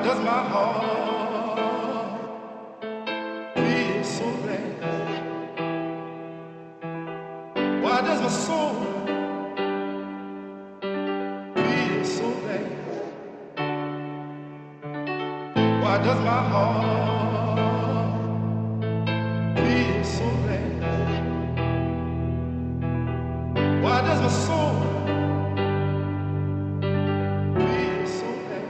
does my heart feel so bad? Why does my soul feel so bad? Why does my heart feel so bad? Why does my soul feel so bad?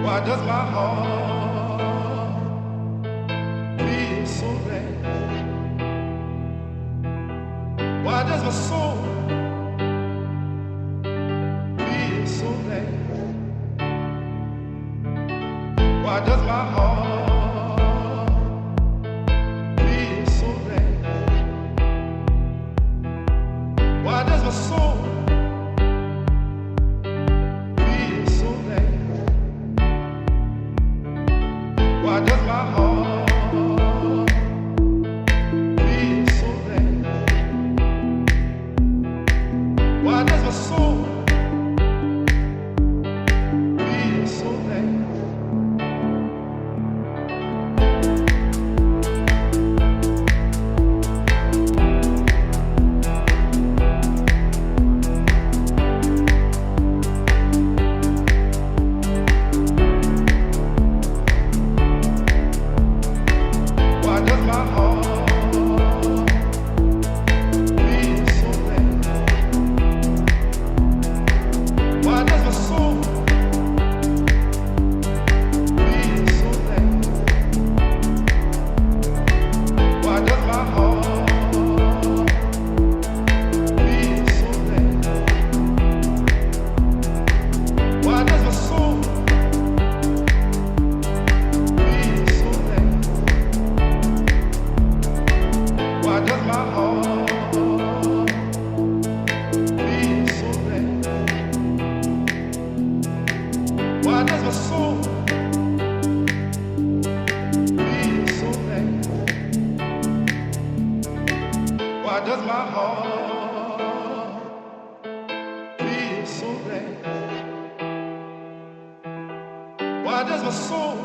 Why does my heart feel so bad? Why does my soul feel so bad? Why does my heart feel so bad? Why does my soul feel so bad? Why does my heart feel so bad? Why does my soul feel so bad? Why does my heart feel so bad? Why does my soul